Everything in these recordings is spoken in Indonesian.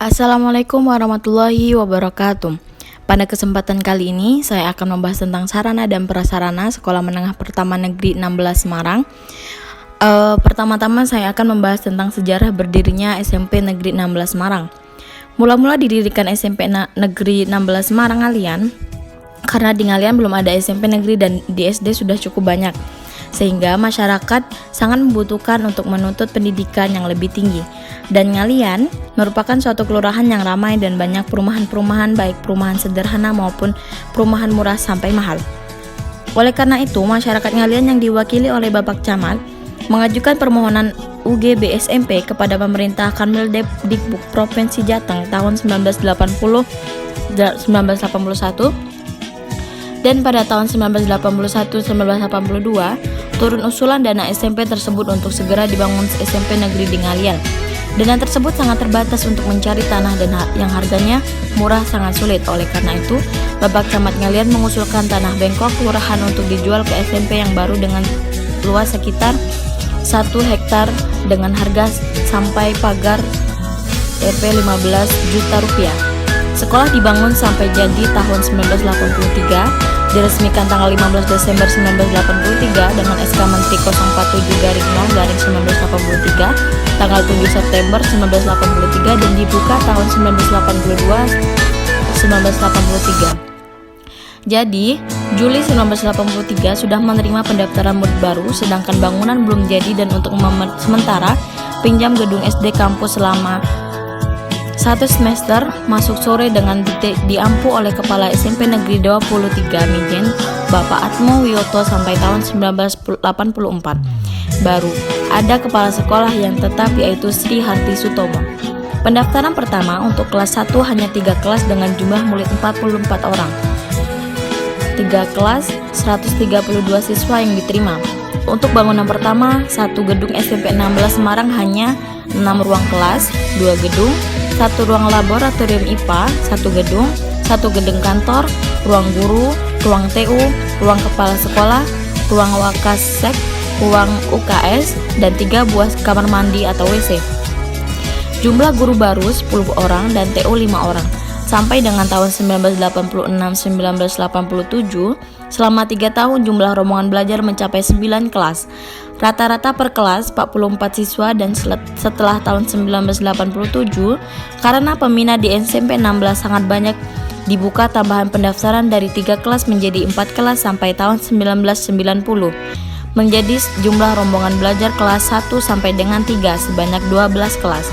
Assalamualaikum warahmatullahi wabarakatuh. Pada kesempatan kali ini saya akan membahas tentang sarana dan prasarana Sekolah Menengah Pertama Negeri 16 Semarang. Pertama-tama saya akan membahas tentang sejarah berdirinya SMP Negeri 16 Semarang. Mula-mula didirikan SMP Negeri 16 Semarang Ngalian karena di Ngalian belum ada SMP negeri dan di SD sudah cukup banyak, sehingga masyarakat sangat membutuhkan untuk menuntut pendidikan yang lebih tinggi. Dan Ngalian merupakan suatu kelurahan yang ramai dan banyak perumahan-perumahan, baik perumahan sederhana maupun perumahan murah sampai mahal. Oleh karena itu, masyarakat Ngalian yang diwakili oleh Bapak Camat mengajukan permohonan UGB SMP kepada pemerintah Kanwildikbud Provinsi Jateng tahun 1981, dan pada tahun 1981-1982 turun usulan dana SMP tersebut untuk segera dibangun SMP negeri di Ngalian. Dana tersebut sangat terbatas untuk mencari tanah dan yang harganya murah sangat sulit. Oleh karena itu, Bapak Camat Ngalian mengusulkan tanah bengkok kelurahan untuk dijual ke SMP yang baru dengan luas sekitar 1 hektar dengan harga sampai pagar Rp 15 juta. Sekolah dibangun sampai jadi tahun 1983, diresmikan tanggal 15 Desember 1983 dengan SK Menteri 047-0/1983 tanggal 7 September 1983 dan dibuka tahun 1983. Jadi, Juli 1983 sudah menerima pendaftaran murid baru, sedangkan bangunan belum jadi, dan untuk sementara pinjam gedung SD kampus selama 1 semester masuk sore dengan diampu oleh Kepala SMP Negeri 23 Mijen Bapak Atmo Wiyoto sampai tahun 1984. Baru ada kepala sekolah yang tetap, yaitu Sri Harti Sutomo. Pendaftaran pertama untuk kelas 1 hanya 3 kelas dengan jumlah murid 44 orang. 3 kelas 132 siswa yang diterima. Untuk bangunan pertama, 1 gedung SMP 16 Semarang hanya 6 ruang kelas, 2 gedung, 1 ruang laboratorium IPA, 1 gedung, 1 gedung kantor, ruang guru, ruang TU, ruang kepala sekolah, ruang wakasek, ruang UKS, dan 3 buah kamar mandi atau WC. Jumlah guru baru 10 orang dan TU 5 orang. Sampai dengan tahun 1986-1987, selama 3 tahun jumlah rombongan belajar mencapai 9 kelas. Rata-rata per kelas 44 siswa, dan setelah tahun 1987, karena peminat di SMP 16 sangat banyak, dibuka tambahan pendaftaran dari 3 kelas menjadi 4 kelas sampai tahun 1990. Menjadi jumlah rombongan belajar kelas 1 sampai dengan 3 sebanyak 12 kelas.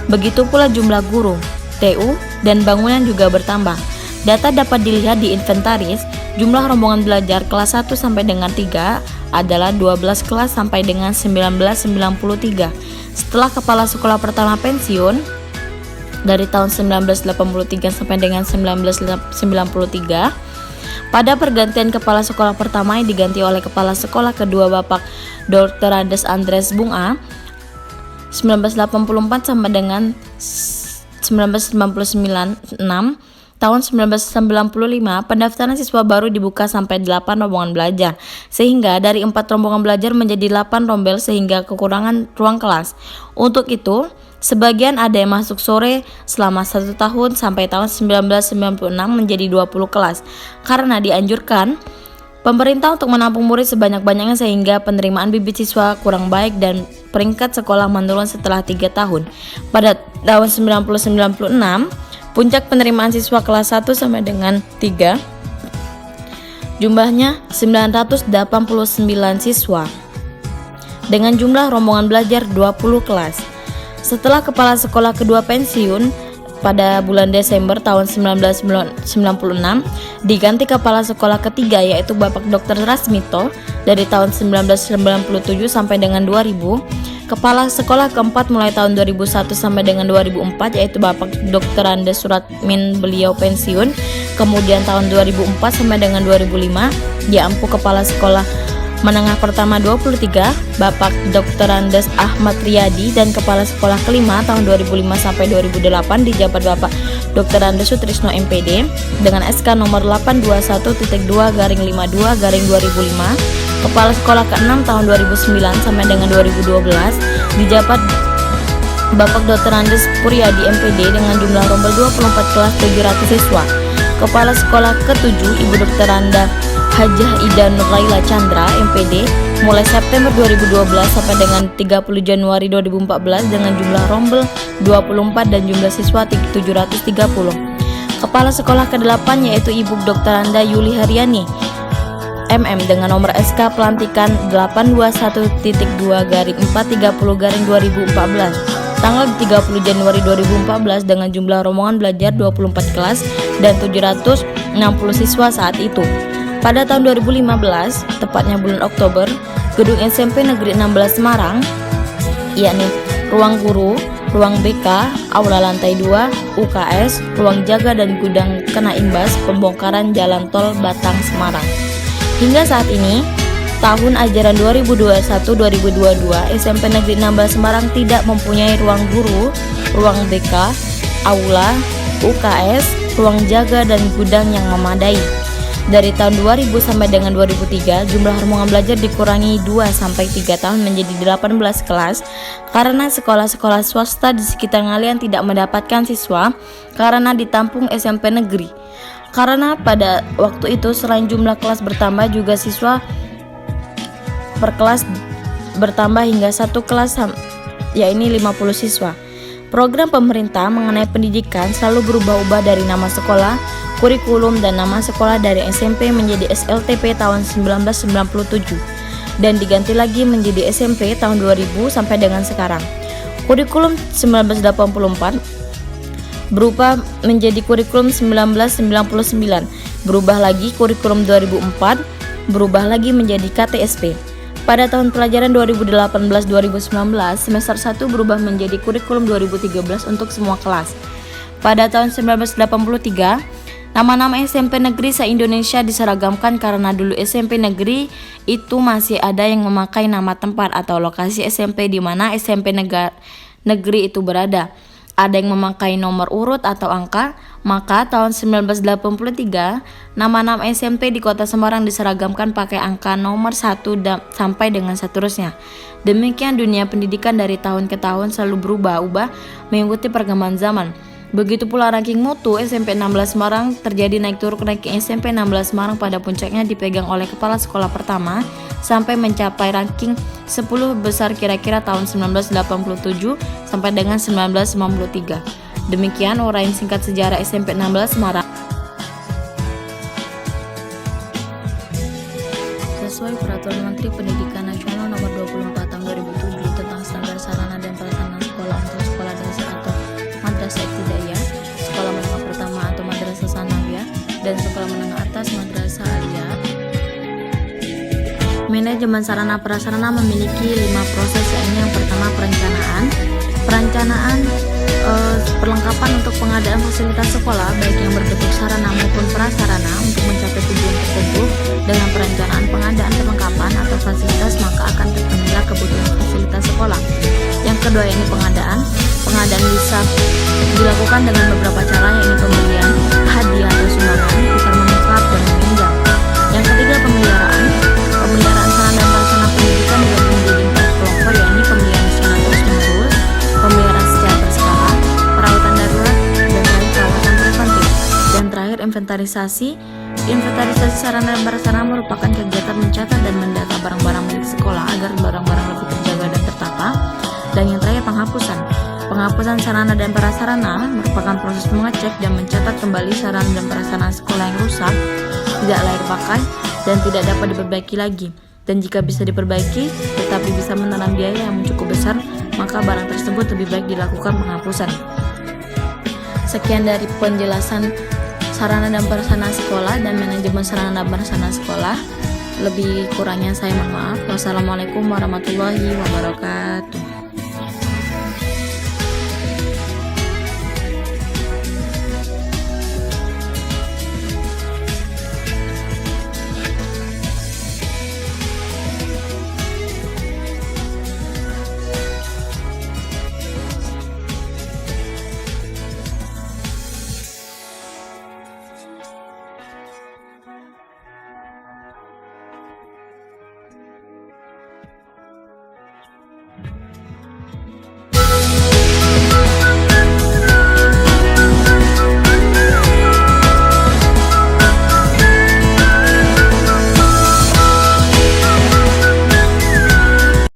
Begitu pula jumlah guru, TU, dan bangunan juga bertambah. Data dapat dilihat di inventaris. Jumlah rombongan belajar kelas 1 sampai dengan 3 adalah 12 kelas sampai dengan 1993. Setelah kepala sekolah pertama pensiun dari tahun 1983 sampai dengan 1993, pada pergantian kepala sekolah pertama yang diganti oleh kepala sekolah kedua Bapak Dr. Andres Bunga 1984 sampai dengan 1996. Tahun 1995, pendaftaran siswa baru dibuka sampai 8 rombongan belajar, sehingga dari 4 rombongan belajar menjadi 8 rombel sehingga kekurangan ruang kelas. Untuk itu, sebagian ada yang masuk sore selama 1 tahun sampai tahun 1996 menjadi 20 kelas, karena dianjurkan pemerintah untuk menampung murid sebanyak-banyaknya sehingga penerimaan bibit siswa kurang baik dan peringkat sekolah menurun setelah 3 tahun. Pada tahun 1996, puncak penerimaan siswa kelas 1 sampai dengan 3 jumlahnya 989 siswa dengan jumlah rombongan belajar 20 kelas. Setelah kepala sekolah kedua pensiun pada bulan Desember tahun 1996, diganti kepala sekolah ketiga, yaitu Bapak Dr. Rasmito dari tahun 1997 sampai dengan 2000. Kepala sekolah keempat mulai tahun 2001 sampai dengan 2004, yaitu Bapak Dr. Andes Suratmin, beliau pensiun. Kemudian tahun 2004 sampai dengan 2005 diampu kepala sekolah menengah pertama 23 Bapak Dr. Andes Ahmad Riyadi, dan kepala sekolah kelima tahun 2005 sampai 2008 dijabat Bapak Dr. Andes Sutrisno MPD dengan SK nomor 821.2/52/2005. Kepala sekolah ke-6 tahun 2009 sampai dengan 2012 dijabat Bapak Dr. Andes Puryadi MPD dengan jumlah rombel 24 kelas 700 siswa. Kepala Sekolah ke-7 Ibu Dr. Anda Hajah Ida Nurlaila Chandra MPD mulai September 2012 sampai dengan 30 Januari 2014 dengan jumlah rombel 24 dan jumlah siswa 730. Kepala Sekolah ke-8 yaitu Ibu Dr. Anda Yuli Haryani MM dengan nomor SK pelantikan 821.2/430/2014 tanggal 30 Januari 2014 dengan jumlah rombongan belajar 24 kelas dan 760 siswa saat itu. Pada tahun 2015, tepatnya bulan Oktober, gedung SMP Negeri 16 Semarang, yakni ruang guru, ruang BK, aula lantai 2, UKS, ruang jaga dan gudang kena imbas pembongkaran jalan tol Batang Semarang. Hingga saat ini, tahun ajaran 2021-2022, SMP Negeri 16 Semarang tidak mempunyai ruang guru, ruang BK, aula, UKS, ruang jaga dan gudang yang memadai. Dari tahun 2000 sampai dengan 2003, jumlah rombongan belajar dikurangi 2-3 tahun menjadi 18 kelas karena sekolah-sekolah swasta di sekitar Ngalian tidak mendapatkan siswa karena ditampung SMP negeri. Karena pada waktu itu selain jumlah kelas bertambah juga siswa per kelas bertambah hingga satu kelas yakni 50 siswa. Program pemerintah mengenai pendidikan selalu berubah-ubah dari nama sekolah, kurikulum dan nama sekolah dari SMP menjadi SLTP tahun 1997 dan diganti lagi menjadi SMP tahun 2000 sampai dengan sekarang. Kurikulum 1984 berubah menjadi kurikulum 1999, berubah lagi kurikulum 2004, berubah lagi menjadi KTSP. Pada tahun pelajaran 2018-2019, semester 1 berubah menjadi kurikulum 2013 untuk semua kelas. Pada tahun 1983, nama-nama SMP negeri se-Indonesia diseragamkan karena dulu SMP negeri itu masih ada yang memakai nama tempat atau lokasi SMP di mana SMP negeri itu berada. Ada yang memakai nomor urut atau angka, maka tahun 1983 nama-nama SMP di Kota Semarang diseragamkan pakai angka nomor 1 sampai dengan seterusnya. Demikian dunia pendidikan dari tahun ke tahun selalu berubah-ubah mengikuti perkembangan zaman. Begitu pula ranking mutu SMP 16 Semarang terjadi naik turun ranking SMP 16 Semarang pada puncaknya dipegang oleh kepala sekolah pertama sampai mencapai ranking 10 besar kira-kira tahun 1987 sampai dengan 1993. Demikian uraian singkat sejarah SMP 16 Semarang. Sesuai Peraturan Menteri Pendidikan Nasional Nomor 24 Tahun 2007 tentang standar sarana dan prasarana sekolah untuk sekolah dasar atau madrasah ibtidaiyah, sekolah menengah pertama atau madrasah sanawiyah, dan sekolah menengah atas madrasah aliyah. Manajemen sarana prasarana memiliki 5 proses, yakni yang pertama perencanaan, perlengkapan untuk pengadaan fasilitas sekolah baik yang berbentuk sarana maupun prasarana untuk mencapai tujuan tertentu. Dengan perencanaan pengadaan perlengkapan atau fasilitas maka akan terpenuhilah kebutuhan fasilitas sekolah. Yang kedua yakni pengadaan bisa dilakukan dengan beberapa cara, yakni pembelian, hadiah atau sumbangan, tukar menukar dan meminjam. Yang ketiga pemeliharaan sarana dan prasarana pendidikan dibagi menjadi 4 kelompok, yakni pemeliharaan secara terus-menerus, pemeliharaan secara berskala, perawatan darurat, dan terakhir perawatan preventif. Dan terakhir inventarisasi sarana dan prasarana merupakan kegiatan mencatat dan mendata barang-barang milik sekolah agar barang-barang lebih terjaga dan tertata. Dan yang terakhir Penghapusan sarana dan prasarana merupakan proses mengecek dan mencatat kembali sarana dan prasarana sekolah yang rusak, tidak layak pakai, dan tidak dapat diperbaiki lagi. Dan jika bisa diperbaiki, tetapi bisa menelan biaya yang cukup besar, maka barang tersebut lebih baik dilakukan penghapusan. Sekian dari penjelasan sarana dan prasarana sekolah dan manajemen sarana dan prasarana sekolah. Lebih kurangnya saya mohon maaf. Wassalamualaikum warahmatullahi wabarakatuh.